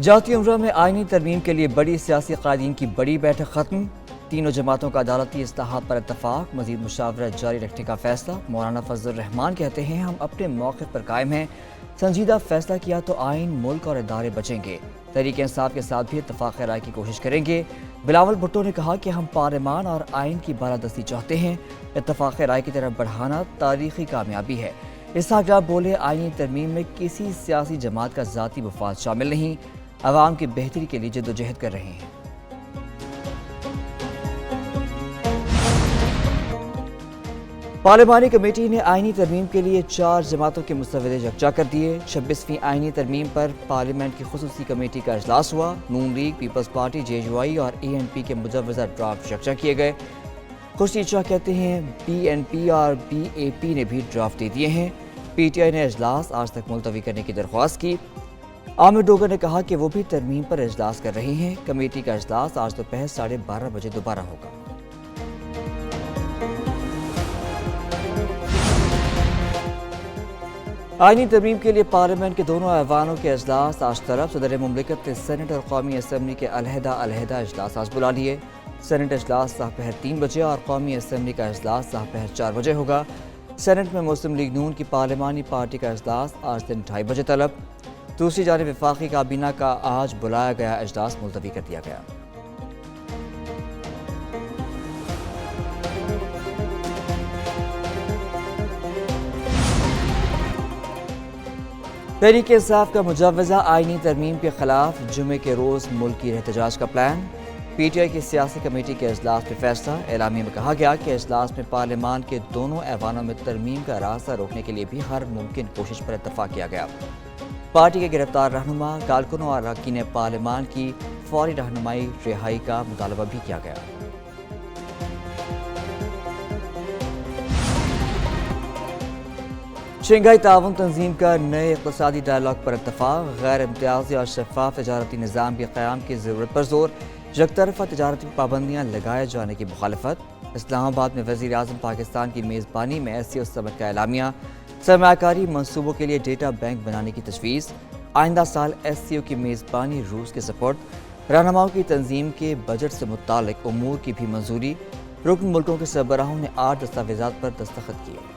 جاتی عمرہ میں آئینی ترمیم کے لیے بڑی سیاسی قائدین کی بڑی بیٹھک ختم، تینوں جماعتوں کا عدالتی اصلاحات پر اتفاق، مزید مشاورت جاری رکھنے کا فیصلہ۔ مولانا فضل الرحمان کہتے ہیں ہم اپنے موقف پر قائم ہیں، سنجیدہ فیصلہ کیا تو آئین، ملک اور ادارے بچیں گے، تحریک انصاف کے ساتھ بھی اتفاق رائے کی کوشش کریں گے۔ بلاول بھٹو نے کہا کہ ہم پارلیمان اور آئین کی بالادستی چاہتے ہیں، اتفاق رائے کی طرف بڑھانا تاریخی کامیابی ہے۔ اسحاق ڈار بولے آئینی ترمیم میں کسی سیاسی جماعت کا ذاتی مفاد شامل نہیں، عوام کی بہتری کے لیے جدوجہد کر رہے ہیں۔ پارلیمانی کمیٹی نے آئینی ترمیم کے لیے 4 جماعتوں کے مسودے یکجا کر دیے۔ 26ویں آئینی ترمیم پر پارلیمنٹ کی خصوصی کمیٹی کا اجلاس ہوا۔ Noon League, Peoples Party, J U I اور اے این پی کے مجوزہ ڈرافٹ یکجا کیے گئے۔ خورشید شاہ کہتے ہیں بی این پی اور بی اے پی نے بھی ڈرافٹ دے دیے ہیں۔ پی ٹی آئی نے اجلاس آج تک ملتوی کرنے کی درخواست کی۔ عامر ڈوگر نے کہا کہ وہ بھی ترمیم پر اجلاس کر رہے ہیں۔ کمیٹی کا اجلاس آج دوپہر 12:30 بجے دوبارہ ہوگا۔ آئینی ترمیم کے لیے پارلیمنٹ کے دونوں ایوانوں کے اجلاس آج طرف۔ صدر مملکت نے سینٹ اور قومی اسمبلی کے علیحدہ اجلاس آج بلا لیے۔ سینٹ اجلاس دوپہر 3 بجے اور قومی اسمبلی کا اجلاس دوپہر 4 بجے ہوگا۔ سینٹ میں مسلم لیگ نون کی پارلیمانی پارٹی کا اجلاس آج دن 2:30 بجے طلب۔ دوسری جانب وفاقی کابینہ کا آج بلایا گیا اجلاس ملتوی کر دیا گیا۔ تحریک انصاف کا مجوزہ آئینی ترمیم کے خلاف جمعے کے روز ملکی احتجاج کا پلان۔ پی ٹی آئی کی سیاسی کمیٹی کے اجلاس میں فیصلہ۔ اعلامیہ میں کہا گیا کہ اجلاس میں پارلیمان کے دونوں ایوانوں میں ترمیم کا راستہ روکنے کے لیے بھی ہر ممکن کوشش پر اتفاق کیا گیا۔ پارٹی کے گرفتار رہنما، کارکنوں اور اراکین پارلیمان کی فوری رہائی کا مطالبہ بھی کیا گیا۔ شنگھائی تعاون تنظیم کا نئے اقتصادی ڈائیلاگ پر اتفاق۔ غیر امتیازی اور شفاف تجارتی نظام کے قیام کی ضرورت پر زور۔ یک طرفہ تجارتی پابندیاں لگائے جانے کی مخالفت۔ اسلام آباد میں وزیر اعظم پاکستان کی میزبانی میں SCO سمٹ کا اعلامیہ۔ سرمایہ کاری منصوبوں کے لیے ڈیٹا بینک بنانے کی تجویز۔ آئندہ سال SCO کی میزبانی روس کے سپورٹ۔ رہنماؤں کی تنظیم کے بجٹ سے متعلق امور کی بھی منظوری۔ رکن ملکوں کے سربراہوں نے 8 دستاویزات پر دستخط کیے۔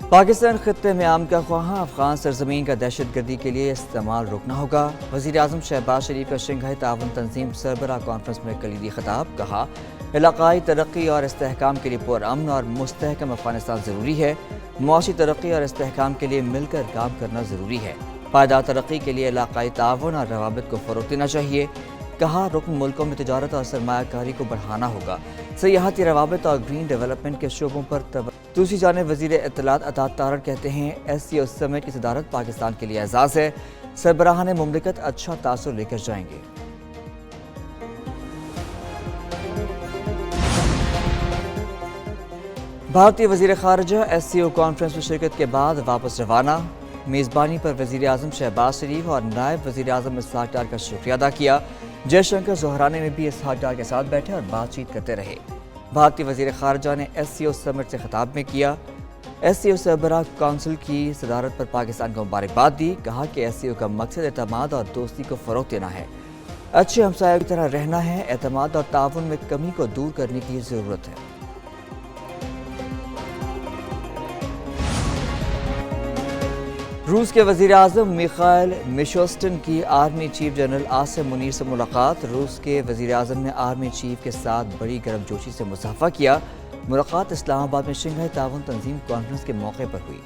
پاکستان خطے میں امن کا خواہاں، افغان سرزمین کا دہشت گردی کے لیے استعمال روکنا ہوگا۔ وزیر اعظم شہباز شریف کا شنگھائی تعاون تنظیم سربراہ کانفرنس میں کلیدی خطاب۔ کہا علاقائی ترقی اور استحکام کے لیے پرامن اور مستحکم افغانستان ضروری ہے۔ معاشی ترقی اور استحکام کے لیے مل کر کام کرنا ضروری ہے۔ پائیدار ترقی کے لیے علاقائی تعاون اور روابط کو فروغ دینا چاہیے۔ کہا رکن ملکوں میں تجارت اور سرمایہ کاری کو بڑھانا ہوگا، سیاحتی روابط اور گرین ڈیولپمنٹ کے شعبوں پر دوسری جانب وزیر اطلاعات عطا تارڑ کہتے ہیں SCO سمٹ کی صدارت پاکستان کے لیے اعزاز ہے، سربراہان مملکت اچھا تاثر لے کر جائیں گے۔ بھارتی وزیر خارجہ SCO کانفرنس میں شرکت کے بعد واپس روانہ۔ میزبانی پر وزیر اعظم شہباز شریف اور نائب وزیر اعظم اسحاق ڈار کا شکریہ ادا کیا۔ جے شنکر زہرانے میں بھی اسحاق ڈار کے ساتھ بیٹھے اور بات چیت کرتے رہے۔ بھارتی وزیر خارجہ نے SCO سمٹ سے خطاب میں کیا۔ SCO سربراہ کونسل کی صدارت پر پاکستان کو مبارکباد دی۔ کہا کہ SCO کا مقصد اعتماد اور دوستی کو فروغ دینا ہے، اچھے ہمسایوں کی طرح رہنا ہے، اعتماد اور تعاون میں کمی کو دور کرنے کی ضرورت ہے۔ روس کے وزیر اعظم میخائل میشوستن کی army chief general Asim Munir سے ملاقات۔ روس کے وزیر اعظم نے آرمی چیف کے ساتھ بڑی گرم جوشی سے مصافحہ کیا۔ ملاقات اسلام آباد میں شنگھائی تعاون تنظیم کانفرنس کے موقع پر ہوئی۔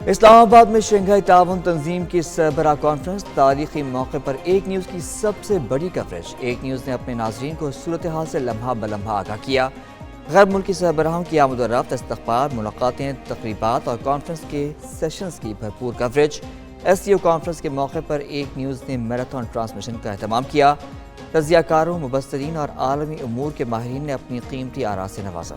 اسلام آباد میں شنگھائی تعاون تنظیم کی سربراہ کانفرنس، تاریخی موقع پر ایک نیوز کی سب سے بڑی کوریج۔ ایک نیوز نے اپنے ناظرین کو صورتحال سے لمحہ بلمحہ آگاہ کیا۔ غیر ملکی سربراہوں کی آمد و رفت، استقبال، ملاقاتیں، تقریبات اور کانفرنس کے سیشنز کی بھرپور کوریج۔ SCO کانفرنس کے موقع پر ایک نیوز نے میراتھن ٹرانسمیشن کا اہتمام کیا۔ تجزیہ کاروں، مبصرین اور عالمی امور کے ماہرین نے اپنی قیمتی آراء سے نوازا۔